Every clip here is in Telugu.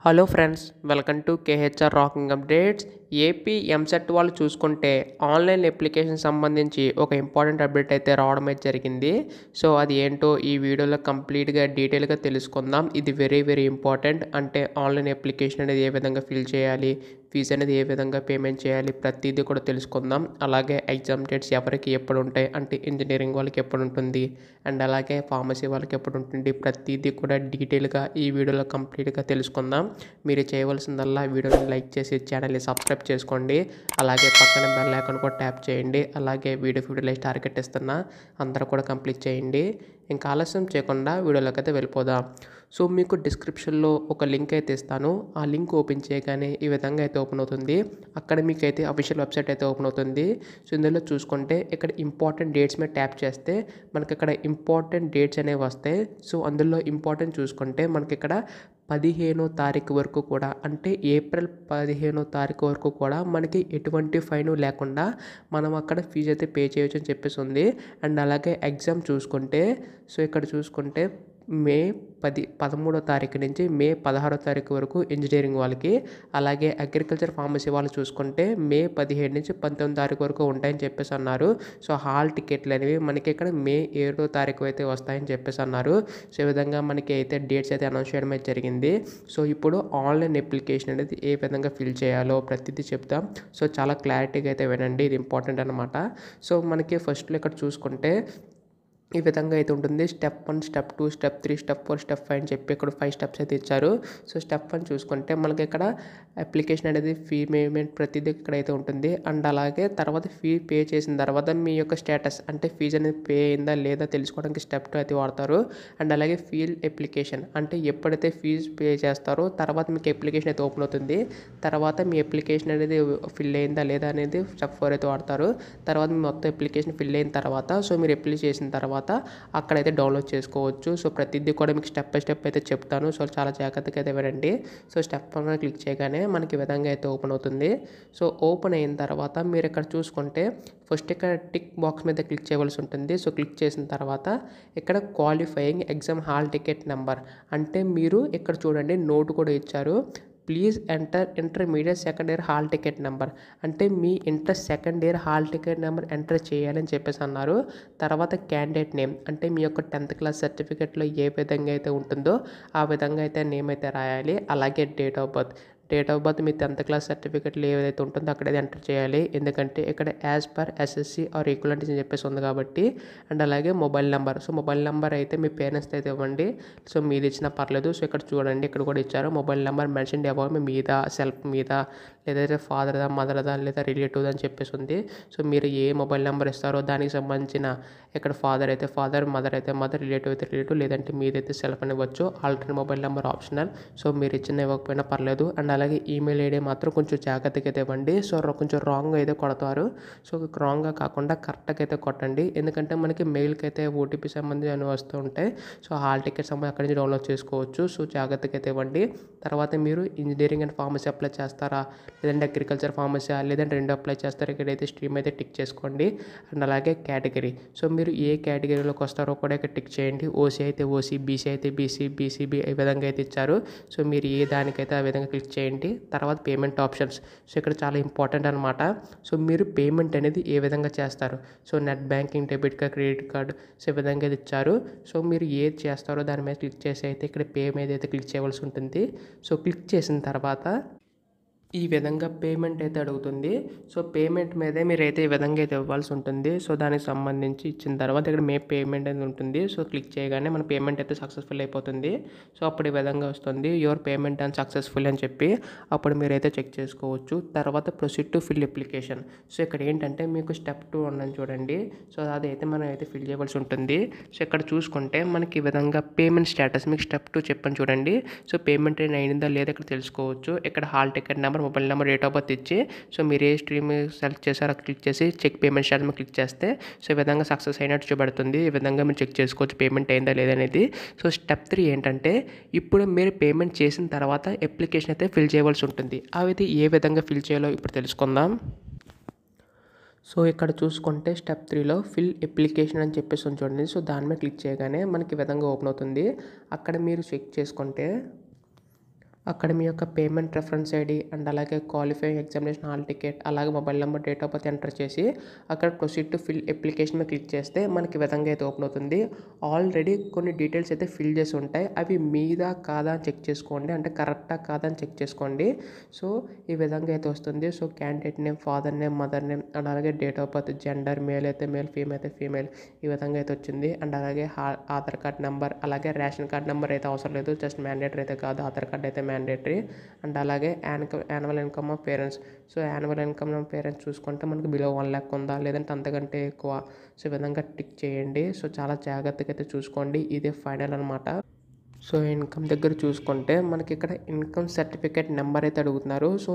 Hello friends, welcome to KHR rocking updates. AP EAMCET వాళ్ళు చూసుకుంటే ఆన్లైన్ అప్లికేషన్ సంబంధించి ఒక ఇంపార్టెంట్ అప్డేట్ అయితే రావడం అయితే జరిగింది. సో అది ఏంటో ఈ వీడియోలో కంప్లీట్గా డీటెయిల్గా తెలుసుకుందాం. ఇది వెరీ వెరీ ఇంపార్టెంట్. అంటే ఆన్లైన్ అప్లికేషన్ అనేది ఏ విధంగా ఫిల్ చేయాలి, ఫీజు అనేది ఏ విధంగా పేమెంట్ చేయాలి, ప్రతిదీ కూడా తెలుసుకుందాం. అలాగే ఎగ్జామ్ డేట్స్ ఎవరికి ఎప్పుడు ఉంటాయి, అంటే ఇంజనీరింగ్ వాళ్ళకి ఎప్పుడు ఉంటుంది, అండ్ అలాగే ఫార్మసీ వాళ్ళకి ఎప్పుడు ఉంటుంది, ప్రతిదీ కూడా డీటెయిల్గా ఈ వీడియోలో కంప్లీట్గా తెలుసుకుందాం. మీరు చేయవలసిందల్లా వీడియోని లైక్ చేసి ఛానల్ని సబ్స్క్రైబ్ చేసుకోండి. అలాగే పక్కన బెల్ ఐకాన్ కూడా ట్యాప్ చేయండి. అలాగే వీడియోలో టార్గెట్ ఇస్తున్నా, అందరూ కూడా కంప్లీట్ చేయండి. ఇంకా ఆలస్యం చేయకుండా వీడియోలోకి అయితే వెళ్ళిపోదాం. సో మీకు డిస్క్రిప్షన్లో ఒక లింక్ అయితే ఇస్తాను. ఆ లింక్ ఓపెన్ చేయగానే ఈ విధంగా అయితే ఓపెన్ అవుతుంది. అక్కడ మీకు అయితే అఫీషియల్ వెబ్సైట్ అయితే ఓపెన్ అవుతుంది. సో ఇందులో చూసుకుంటే ఇక్కడ ఇంపార్టెంట్ డేట్స్ మీద ట్యాప్ చేస్తే మనకి ఇక్కడ ఇంపార్టెంట్ డేట్స్ అనేవి వస్తాయి. సో అందులో ఇంపార్టెంట్ చూసుకుంటే మనకి ఇక్కడ 15వ తారీఖు వరకు కూడా, అంటే ఏప్రిల్ 15వ తారీఖు వరకు కూడా మనకి ఎటువంటి ఫైన్ లేకుండా మనం అక్కడ ఫీజు అయితే పే చేయొచ్చు అని చెప్పేసి ఉంది. అండ్ అలాగే ఎగ్జామ్ చూసుకుంటే, సో ఇక్కడ చూసుకుంటే మే 13వ తారీఖు నుంచి మే 16వ తారీఖు వరకు ఇంజనీరింగ్ వాళ్ళకి, అలాగే అగ్రికల్చర్ ఫార్మసీ వాళ్ళు చూసుకుంటే మే 17 నుంచి 19 తారీఖు వరకు ఉంటాయని చెప్పేసి అన్నారు. సో హాల్ టికెట్లు అనేవి మనకి ఇక్కడ మే 7వ తారీఖు అయితే వస్తాయని చెప్పేసి అన్నారు. సో ఈ విధంగా మనకి అయితే డేట్స్ అయితే అనౌన్స్ చేయడం అయితే జరిగింది. సో ఇప్పుడు ఆన్లైన్ అప్లికేషన్ అనేది ఏ విధంగా ఫిల్ చేయాలో ప్రతిదీ చెప్తాం. సో చాలా క్లారిటీగా అయితే వినండి, ఇది ఇంపార్టెంట్ అనమాట. సో మనకి ఫస్ట్లో ఇక్కడ చూసుకుంటే ఈ విధంగా అయితే ఉంటుంది. Step 1, step 2, step 3, step 4, step 5 అని చెప్పి ఇక్కడ 5 స్టెప్స్ అయితే ఇచ్చారు. సో స్టెప్ 1 చూసుకుంటే మనకి ఇక్కడ అప్లికేషన్ అనేది ఫీ పేమెంట్ ప్రతిదీ ఇక్కడైతే ఉంటుంది. అండ్ అలాగే తర్వాత ఫీ పే చేసిన తర్వాత మీ యొక్క స్టేటస్, అంటే ఫీజు అనేది పే అయిందా లేదా తెలుసుకోవడానికి స్టెప్ 2 అయితే వాడతారు. అండ్ అలాగే ఫీల్ అప్లికేషన్, అంటే ఎప్పుడైతే ఫీజు పే చేస్తారో తర్వాత మీకు అప్లికేషన్ అయితే ఓపెన్ అవుతుంది. తర్వాత మీ అప్లికేషన్ అనేది ఫిల్ అయిందా లేదా అనేది స్టెప్ 4 అయితే వాడతారు. తర్వాత మీ మొత్తం అప్లికేషన్ ఫిల్ అయిన తర్వాత, సో మీరు అప్లై చేసిన తర్వాత అక్కడైతే డౌన్లోడ్ చేసుకోవచ్చు. సో ప్రతిదీ కూడా మీకు స్టెప్ బై స్టెప్ అయితే చెప్తాను. సో చాలా జాగ్రత్తగా అయితే వినండి. సో స్టెప్ 1 క్లిక్ చేయగానే మనకి ఈ విధంగా అయితే ఓపెన్ అవుతుంది. సో ఓపెన్ అయిన తర్వాత మీరు ఇక్కడ చూసుకుంటే ఫస్ట్ ఇక్కడ టిక్ బాక్స్ మీద క్లిక్ చేయవలసి ఉంటుంది. సో క్లిక్ చేసిన తర్వాత ఇక్కడ qualifying exam hall ticket number, అంటే మీరు ఇక్కడ చూడండి నోట్ కూడా ఇచ్చారు. Please enter intermediate second year hall ticket number, అంటే మీ inter second year hall ticket number enter చేయాలని చెప్పేసి అన్నారు. తర్వాత క్యాండిడేట్ నేమ్, అంటే మీ యొక్క 10th క్లాస్ సర్టిఫికేట్లో ఏ విధంగా అయితే ఉంటుందో ఆ విధంగా అయితే నేమ్ అయితే రాయాలి. అలాగే date of birth me 10th class సర్టిఫికేట్లో ఏదైతే ఉంటుందో అక్కడైతే ఎంటర్ చేయాలి. ఎందుకంటే ఇక్కడ as per SSC or equivalent అని చెప్పేసి ఉంది కాబట్టి. అండ్ అలాగే mobile number, so mobile number అయితే మీ పేరెంట్స్ అయితే ఇవ్వండి. సో మీది ఇచ్చినా పర్లేదు. సో ఇక్కడ చూడండి, ఇక్కడ కూడా ఇచ్చారు mobile number mention about me మీద, సెల్ఫ్ మీద, లేదంటే ఫాదర్దా, మదర్దా, లేదా రిలేటివ్ అని చెప్పేసి ఉంది. సో మీరు ఏ మొబైల్ నెంబర్ ఇస్తారో దానికి సంబంధించిన, ఇక్కడ ఫాదర్ అయితే ఫాదర్, మదర్ అయితే మదర్, రిలేటివ్ అయితే రిలేటివ్, లేదంటే మీదైతే సెల్ఫ్ అని ఇవ్వచ్చు. Alternate mobile number optional. So మీరు ఇచ్చిన ఇవ్వకపోయినా పర్లేదు. అండ్ అలాగే ఈమెయిల్ ఐడి మాత్రం కొంచెం జాగ్రత్తగా అయితే ఇవ్వండి. సో కొంచెం రాంగ్ అయితే కొడతారు. సో రాంగ్గా కాకుండా కరెక్ట్గా అయితే కొట్టండి. ఎందుకంటే మనకి మెయిల్కి అయితే ఓటీపీ సంబంధించి అని వస్తూ ఉంటాయి. సో హాల్ టికెట్ సంబంధించి అక్కడి నుంచి డౌన్లోడ్ చేసుకోవచ్చు. సో జాగ్రత్తగా అయితే ఇవ్వండి. తర్వాత మీరు ఇంజనీరింగ్ అండ్ ఫార్మసీ అప్లై చేస్తారా, లేదంటే అగ్రికల్చర్ ఫార్మసీ, లేదంటే 2 అప్లై చేస్తారా, ఇక్కడైతే స్ట్రీమ్ అయితే టిక్ చేసుకోండి. అండ్ అలాగే కేటగిరీ, సో మీరు ఏ కేటగిరీలోకి వస్తారో కూడా ఇక్కడ టిక్ చేయండి. ఓసీ అయితే ఓసీ, బీసీ అయితే బీసీ, బీసీబీ ఈ విధంగా అయితే ఇచ్చారు. సో మీరు ఏ దానికైతే ఆ విధంగా క్లిక్ చేయండి. తర్వాత పేమెంట్ ఆప్షన్స్, సో ఇక్కడ చాలా ఇంపార్టెంట్ అనమాట. సో మీరు పేమెంట్ అనేది ఏ విధంగా చేస్తారు, so net banking, debit card, credit card, so ఈ విధంగా అయితే ఇచ్చారు. సో మీరు ఏది చేస్తారో దాని మీద క్లిక్ చేసి అయితే ఇక్కడ పే మీద అయితే క్లిక్ చేయవలసి ఉంటుంది. సో క్లిక్ చేసిన తర్వాత ఈ విధంగా పేమెంట్ అయితే అడుగుతుంది. సో పేమెంట్ మీదే మీరైతే ఈ విధంగా అయితే ఇవ్వాల్సి ఉంటుంది. సో దానికి సంబంధించి ఇచ్చిన తర్వాత ఇక్కడ మే పేమెంట్ అనేది ఉంటుంది. సో క్లిక్ చేయగానే మన పేమెంట్ అయితే సక్సెస్ఫుల్ అయిపోతుంది. సో అప్పుడు ఈ విధంగా వస్తుంది, యువర్ పేమెంట్ అండ్ సక్సెస్ఫుల్ అని చెప్పి. అప్పుడు మీరైతే చెక్ చేసుకోవచ్చు. తర్వాత proceed to fill application. So ఇక్కడ ఏంటంటే మీకు స్టెప్ 2 ఉన్నది చూడండి. సో అదైతే మనం అయితే ఫిల్ చేయవలసి ఉంటుంది. సో ఇక్కడ చూసుకుంటే మనకి ఈ విధంగా పేమెంట్ స్టేటస్, మీకు స్టెప్ 2 చెప్పని చూడండి. సో పేమెంట్ అయిందా లేదా ఇక్కడ తెలుసుకోవచ్చు. ఇక్కడ hall ticket number, mobile number, date of birth ఇచ్చి, సో మీరు ఏ స్ట్రీమ్ సెలెక్ట్ చేశారో క్లిక్ చేసి చెక్ పేమెంట్ స్టేటస్ మీద క్లిక్ చేస్తే సో ఈ విధంగా సక్సెస్ అయినట్టు చూపెడుతుంది. ఈ విధంగా మీరు చెక్ చేసుకోవచ్చు పేమెంట్ అయిందా లేదనేది. సో స్టెప్ 3 ఏంటంటే ఇప్పుడు మీరు పేమెంట్ చేసిన తర్వాత అప్లికేషన్ అయితే ఫిల్ చేయవలసి ఉంటుంది. అవి ఏ విధంగా ఫిల్ చేయాలో ఇప్పుడు తెలుసుకుందాం. సో ఇక్కడ చూసుకుంటే స్టెప్ 3లో ఫిల్ అప్లికేషన్ అని చెప్పేసి చూడండి. సో దాని మీద క్లిక్ చేయగానే మనకి ఈ విధంగా ఓపెన్ అవుతుంది. అక్కడ మీరు చెక్ చేసుకుంటే అక్కడ మీ యొక్క పేమెంట్ రెఫరెన్స్ ఐడి అండ్ అలాగే క్వాలిఫైయింగ్ ఎగ్జామినేషన్ హాల్ టికెట్ అలాగే mobile number date of birth enter చేసి అక్కడ ప్రొసీడ్ టు ఫిల్ అప్లికేషన్ మీద క్లిక్ చేస్తే మనకి ఈ విధంగా అయితే ఓపెన్ అవుతుంది. ఆల్రెడీ కొన్ని డీటెయిల్స్ అయితే ఫిల్ చేసి ఉంటాయి. అవి మీదా కాదా అని చెక్ చేసుకోండి, అంటే కరెక్టా కాదా అని చెక్ చేసుకోండి. సో ఈ విధంగా అయితే వస్తుంది. So candidate name, father name, mother name and అలాగే date of birth, gender male అయితే మేల్, ఫీమేల్ అయితే ఫీమేల్, ఈ విధంగా అయితే వచ్చింది. అండ్ అలాగే ఆధార్ కార్డ్ నెంబర్ అలాగే రేషన్ కార్డ్ నెంబర్ అయితే అవసరం లేదు, జస్ట్ మ్యాండేటరీ అయితే కాదు, ఆధార్ కార్డ్ అయితే మ్యాండేటరీ. అండ్ అలాగే annual income of parents. So annual income of parents చూసుకుంటే మనకి బిలో 1 lakh ఉందా లేదంటే అంతకంటే ఎక్కువ, సో ఈ విధంగా టిక్ చేయండి. సో చాలా జాగ్రత్తగా అయితే చూసుకోండి, ఇదే ఫైనల్ అనమాట. సో ఇన్కమ్ దగ్గర చూసుకుంటే మనకి ఇక్కడ ఇన్కమ్ సర్టిఫికేట్ నెంబర్ అయితే అడుగుతున్నారు. సో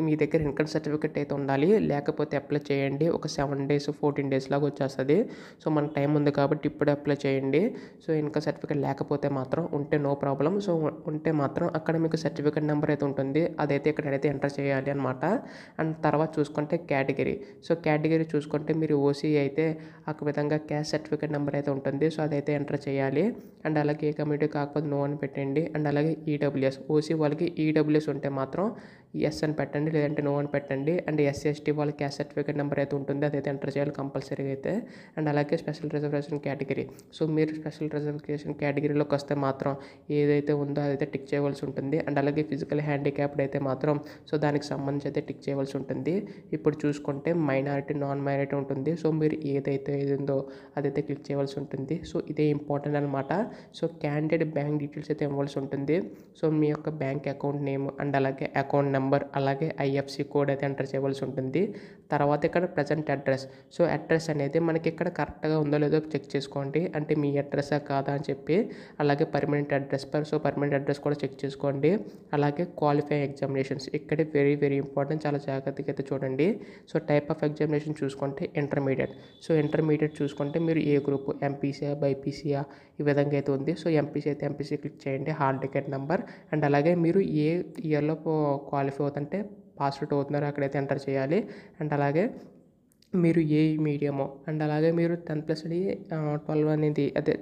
మీ దగ్గర ఇన్కమ్ సర్టిఫికేట్ అయితే ఉండాలి, లేకపోతే అప్లై చేయండి. ఒక 7 days 14 days లాగా వచ్చేస్తుంది. సో మనకు టైం ఉంది కాబట్టి ఇప్పుడు అప్లై చేయండి. సో ఇన్కమ్ సర్టిఫికేట్ లేకపోతే మాత్రం, ఉంటే నో ప్రాబ్లం. సో ఉంటే మాత్రం అక్కడ మీకు సర్టిఫికేట్ నెంబర్ అయితే ఉంటుంది, అదైతే ఇక్కడైతే ఎంటర్ చేయాలి అనమాట. అండ్ తర్వాత చూసుకుంటే కేటగిరీ. సో కేటగిరీ చూసుకుంటే మీరు ఓసీ అయితే ఆ విధంగా క్యాస్ట్ సర్టిఫికేట్ నెంబర్ అయితే ఉంటుంది, సో అదైతే ఎంటర్ చేయాలి. అండ్ అలాగే ఏ కమ్యూనిటీ కాకపోతే నో అని పెట్టండి. అండ్ అలాగే ఈడబ్ల్యూఎస్, ఓసీ వాళ్ళకి ఈడబ్ల్యూఎస్ ఉంటే మాత్రం ఎస్ అని పెట్టండి, లేదంటే నో అని పెట్టండి. అండ్ ఎస్సీ ఎస్టీ వాళ్ళకి క్యాస్ట్ సర్టిఫికేట్ నెంబర్ అయితే ఉంటుంది, అదైతే ఎంటర్ చేయాలి కంపల్సరీగా అయితే. అండ్ అలాగే స్పెషల్ రిజర్వేషన్ కేటగిరీ. సో మీరు స్పెషల్ రిజర్వేషన్ కేటగిరీలోకి వస్తే మాత్రం ఏదైతే ఉందో అదైతే టిక్ చేయవలసి ఉంటుంది. అండ్ అలాగే ఫిజికల్ హ్యాండిక్యాప్డ్ అయితే మాత్రం సో దానికి సంబంధించి అయితే టిక్ చేయవలసి ఉంటుంది. ఇప్పుడు చూసుకుంటే మైనారిటీ, నాన్ మైనారిటీ ఉంటుంది. సో మీరు ఏదైతే ఉందో అదైతే క్లిక్ చేయవలసి ఉంటుంది. సో ఇదే ఇంపార్టెంట్ అనమాట. సో క్యాండిడేట్ బ్యాంక్ డీటెయిల్స్ అయితే ఇవ్వాల్సి ఉంటుంది. సో మీ యొక్క బ్యాంక్ అకౌంట్ నేమ్ అండ్ అలాగే అకౌంట్ నెంబర్ అలాగే ఐఎఫ్సి కోడ్ అయితే ఎంటర్ చేయవలసి ఉంటుంది. తర్వాత ఇక్కడ ప్రజెంట్ అడ్రస్. సో అడ్రస్ అనేది మనకి ఇక్కడ కరెక్ట్గా ఉందో లేదో చెక్ చేసుకోండి, అంటే మీ అడ్రస్సా కాదా అని చెప్పి. అలాగే permanent address, so permanent address కూడా చెక్ చేసుకోండి. అలాగే క్వాలిఫైయింగ్ ఎగ్జామినేషన్స్, ఇక్కడే వెరీ వెరీ ఇంపార్టెంట్, చాలా జాగ్రత్తగా అయితే చూడండి. సో టైప్ ఆఫ్ ఎగ్జామినేషన్ చూసుకుంటే ఇంటర్మీడియట్. సో ఇంటర్మీడియట్ చూసుకుంటే మీరు ఏ గ్రూప్, ఎంపీసీయా బైపీసీయా ఈ విధంగా అయితే ఉంది. సో ఎంపీసీ అయితే ఎంపీసీ క్లిక్ చేయండి, హాల్ టికెట్ నెంబర్. అండ్ అలాగే మీరు ఏ ఇయర్లో క్వాలిఫై అవుతుంటే పాస్ అవుట్ అవుతున్నారో అక్కడైతే ఎంటర్ చేయాలి. అండ్ అలాగే మీరు ఏ మీడియమో అండ్ అలాగే మీరు 10+D 12 అనేది అదే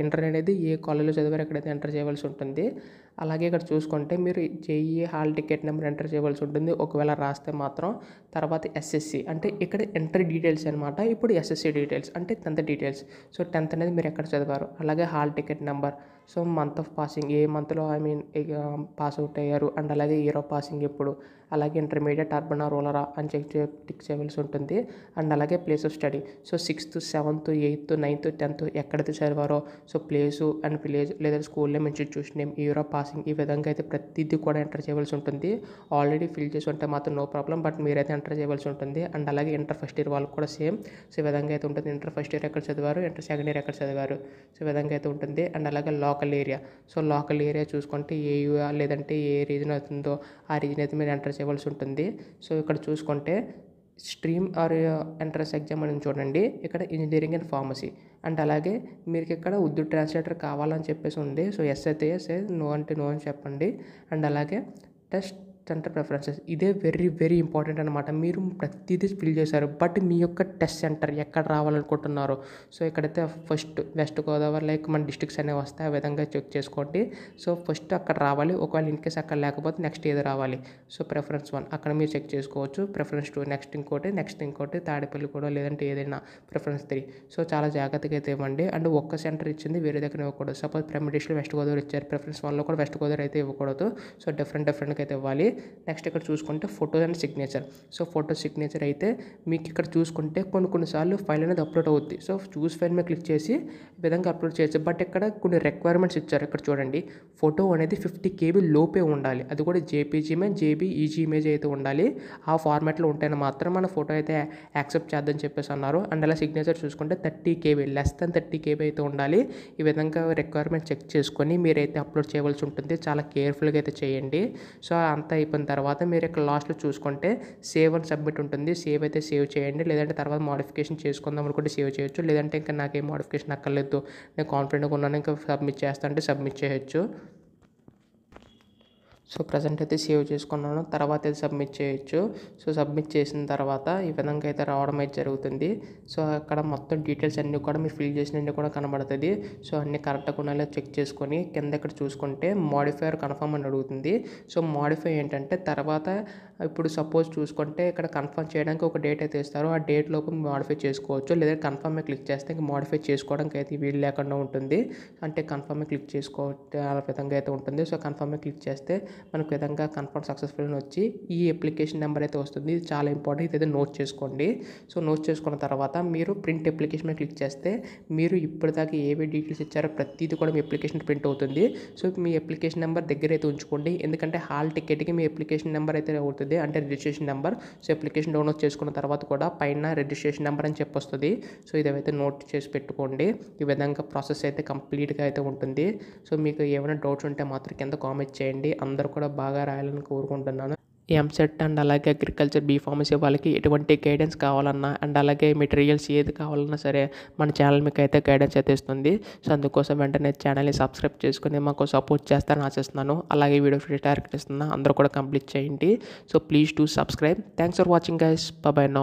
ఇంటర్ అనేది ఏ కాలేజ్లో చదివారో అక్కడైతే ఎంటర్ చేయవలసి ఉంటుంది. అలాగే ఇక్కడ చూసుకుంటే మీరు JEE hall ticket number enter చేయవలసి ఉంటుంది ఒకవేళ రాస్తే మాత్రం. తర్వాత ఎస్ఎస్సి అంటే ఇక్కడ ఎంటర్ డీటెయిల్స్ అనమాట. ఇప్పుడు ఎస్ఎస్సి డీటెయిల్స్ అంటే 10th డీటెయిల్స్. సో 10th అనేది మీరు ఎక్కడ చదివారు, అలాగే hall ticket number. So month of passing, ఏ మంత్లో పాస్ అవుట్ అయ్యారు, అండ్ అలాగే ఇయర్ ఆఫ్ పాసింగ్ ఎప్పుడు, అలాగే ఇంటర్మీడియట్ అర్బనా రూరలా అని టిక్ చేయవలసి ఉంటుంది. అండ్ అలాగే place of study. So 6th 7th 8th 9th 10th ఎక్కడైతే చదివారో సో ప్లేసు అండ్ విలేజ్ లేదా school name, institution name, year of passing, ఈ విధంగా అయితే ప్రతిదీ కూడా ఎంటర్ చేయవలసి ఉంటుంది. ఆల్రెడీ ఫిల్ చేసి ఉంటే మాత్రం నో ప్రాబ్లం, బట్ మీరైతే ఎంటర్ చేయవలసి ఉంటుంది. అండ్ అలాగే ఇంటర్ ఫస్ట్ ఇయర్ వాళ్ళకి కూడా సేమ్. సో ఈ విధంగా అయితే ఉంటుంది. ఇంటర్ ఫస్ట్ ఇయర్ ఎక్కడ చదివారు, ఇంటర్ సెకండ్ ఇయర్ ఎక్కడ చదివారు, సో ఈ విధంగా అయితే ఉంటుంది. అండ్ అలాగే local area. So local area చూసుకుంటే ఏ లేదంటే ఏ రీజన్ అవుతుందో ఆ రీజన్ అయితే మీరు ఎంటర్ చేయవలసి ఉంటుంది. సో ఇక్కడ చూసుకుంటే స్ట్రీమ్ ఆర్ ఎంట్రన్స్ ఎగ్జామ్ అని చూడండి, ఇక్కడ ఇంజనీరింగ్ అండ్ ఫార్మసీ. అండ్ అలాగే మీకు ఇక్కడ ఉర్దూ ట్రాన్స్లేటర్ కావాలని చెప్పేసి ఉంది. సో ఎస్ అయితే ఎస్, నో అంటే నో అని చెప్పండి. అండ్ అలాగే టెస్ట్ సెంటర్ ప్రిఫరెన్సెస్, ఇదే వెరీ వెరీ ఇంపార్టెంట్ అనమాట. మీరు ప్రతిదీ ఫిల్ చేశారు, బట్ మీ యొక్క టెస్ట్ సెంటర్ ఎక్కడ రావాలనుకుంటున్నారు. సో ఇక్కడైతే ఫస్ట్ వెస్ట్ గోదావరి లైక్ మన డిస్ట్రిక్ట్స్ అనేవి వస్తాయి, ఆ విధంగా చెక్ చేసుకోండి. సో ఫస్ట్ అక్కడ రావాలి, ఒకవేళ ఇన్కేస్ అక్కడ లేకపోతే నెక్స్ట్ ఏది రావాలి. సో ప్రిఫరెన్స్ 1 అక్కడ మీరు చెక్ చేసుకోవచ్చు. ప్రిఫరెన్స్ 2 నెక్స్ట్ ఇంకోటి తాడేపల్లి కూడా లేదంటే ఏదైనా ప్రిఫరెన్స్ 3. సో చాలా జాగ్రత్తగా అయితే ఇవ్వండి. అండ్ ఒక్క సెంటర్ ఇచ్చింది వేరే దగ్గర ఇవ్వకూడదు. సపోజ్ ప్రైమరీస్లో వెస్ట్ గోదావరి ఇచ్చారు, ప్రిఫరెన్స్ 1లో కూడా వెస్ట్ గోదావరి అయితే ఇవ్వకూడదు. సో డిఫరెంట్గా అయితే ఇవ్వాలి. నెక్స్ట్ ఇక్కడ చూసుకుంటే photo and signature. So photo signature అయితే మీకు ఇక్కడ చూసుకుంటే కొన్నిసార్లు ఫైల్ అనేది అప్లోడ్ అవుద్ది. సో చూస్ ఫైల్ మీద క్లిక్ చేసి ఈ విధంగా అప్లోడ్ చేయొచ్చు. బట్ ఇక్కడ కొన్ని రిక్వైర్మెంట్స్ ఇచ్చారు. ఇక్కడ చూడండి, ఫోటో అనేది 50 KB లోపే ఉండాలి, అది కూడా జేపీజీ ఇమేజ్, జేబీఈజీ ఇమేజ్ అయితే ఉండాలి. ఆ ఫార్మాట్లో ఉంటేనే మాత్రం మన ఫోటో అయితే యాక్సెప్ట్ చేద్దని చెప్పేసి అన్నారు. అండ్ అలా సిగ్నేచర్ చూసుకుంటే 30 KB, లెస్ దెన్ 30 KB అయితే ఉండాలి. ఈ విధంగా రిక్వైర్మెంట్ చెక్ చేసుకొని మీరైతే అప్లోడ్ చేయవలసి ఉంటుంది. చాలా కేర్ఫుల్గా అయితే చేయండి. సో అంతా అయిపోయిన తర్వాత మీరు ఇక్కడ లాస్ట్లో చూసుకుంటే సేవ్ అండ్ సబ్మిట్ ఉంటుంది. సేవ్ అయితే సేవ్ చేయండి, లేదంటే తర్వాత మోడిఫికేషన్ చేసుకుందాం అనుకుంటే సేవ్ చేయొచ్చు, లేదంటే ఇంకా నాకేం మోడిఫికేషన్ అక్కర్లేదు, నేను కాన్ఫిడెంట్గా ఉన్నాను ఇంకా సబ్మిట్ చేస్తా అంటే సబ్మిట్ చేయొచ్చు. సో ప్రజెంట్ అయితే సేవ్ చేసుకున్నాను. తర్వాత అయితే సబ్మిట్ చేయొచ్చు. సో సబ్మిట్ చేసిన తర్వాత ఈ విధంగా అయితే రావడం అయితే జరుగుతుంది. సో అక్కడ మొత్తం డీటెయిల్స్ అన్నీ కూడా మీరు ఫిల్ చేసినవి కూడా కనబడుతుంది. సో అన్నీ కరెక్ట్గా ఉన్నాయో చెక్ చేసుకొని కింద ఇక్కడ చూసుకుంటే మోడిఫైర్ కన్ఫర్మ్ అని అడుగుతుంది. సో మోడిఫై ఏంటంటే తర్వాత ఇప్పుడు సపోజ్ చూసుకుంటే ఇక్కడ కన్ఫర్మ్ చేయడానికి ఒక డేట్ అయితే ఇస్తారు. ఆ డేట్ లోపు మోడిఫై చేసుకోవచ్చు. లేదా కన్ఫర్మ్ క్లిక్ చేస్తే ఇంకా మోడిఫై చేసుకోవడానికి అయితే వీలు లేకుండా ఉంటుంది. అంటే కన్ఫర్మ్ క్లిక్ చేసుకోవట్టే ఆ విధంగా అయితే ఉంటుంది. సో కన్ఫర్మ్ క్లిక్ చేస్తే మనకు విధంగా కన్ఫర్మ్ సక్సెస్ఫుల్ అని వచ్చి ఈ అప్లికేషన్ నెంబర్ అయితే వస్తుంది. ఇది చాలా ఇంపార్టెంట్. ఇదైతే నోట్ చేసుకోండి. సో నోట్ చేసుకున్న తర్వాత మీరు ప్రింట్ అప్లికేషన్ మీద క్లిక్ చేస్తే మీరు ఇప్పటిదాకా ఏవే డీటెయిల్స్ ఇచ్చారో ప్రతిదీ కూడా మీ అప్లికేషన్ ప్రింట్ అవుతుంది. సో మీ అప్లికేషన్ నెంబర్ దగ్గర అయితే ఉంచుకోండి. ఎందుకంటే హాల్ టికెట్కి మీ అప్లికేషన్ నెంబర్ అయితే అవుతుంది, అంటే registration number. So application download చేసుకున్న తర్వాత కూడా పైన రిజిస్ట్రేషన్ నెంబర్ అని చెప్పి వస్తుంది. సో ఇదైతే నోట్ చేసి పెట్టుకోండి. ఈ విధంగా ప్రాసెస్ అయితే కంప్లీట్గా అయితే ఉంటుంది. సో మీకు ఏమైనా డౌట్స్ ఉంటే మాత్రం కింద కామెంట్ చేయండి. అందరూ కూడా బాగా రాయాలని కోరుకుంటున్నాను. ఎంసెట్ అండ్ అలాగే అగ్రికల్చర్ బీఫార్మసీ వాళ్ళకి ఎటువంటి గైడెన్స్ కావాలన్నా అండ్ అలాగే మెటీరియల్స్ ఏది కావాలన్నా సరే మన ఛానల్ మీకు అయితే గైడెన్స్ అయితే ఇస్తుంది. సో అందుకోసం వెంటనే ఛానల్ని సబ్స్క్రైబ్ చేసుకుని మాకు సపోర్ట్ చేస్తారని ఆశిస్తున్నాను. అలాగే వీడియో డైరెక్ట్ ఇస్తున్నా, అందరూ కూడా కంప్లీట్ చేయండి. So please to subscribe. Thanks for watching guys. By by now.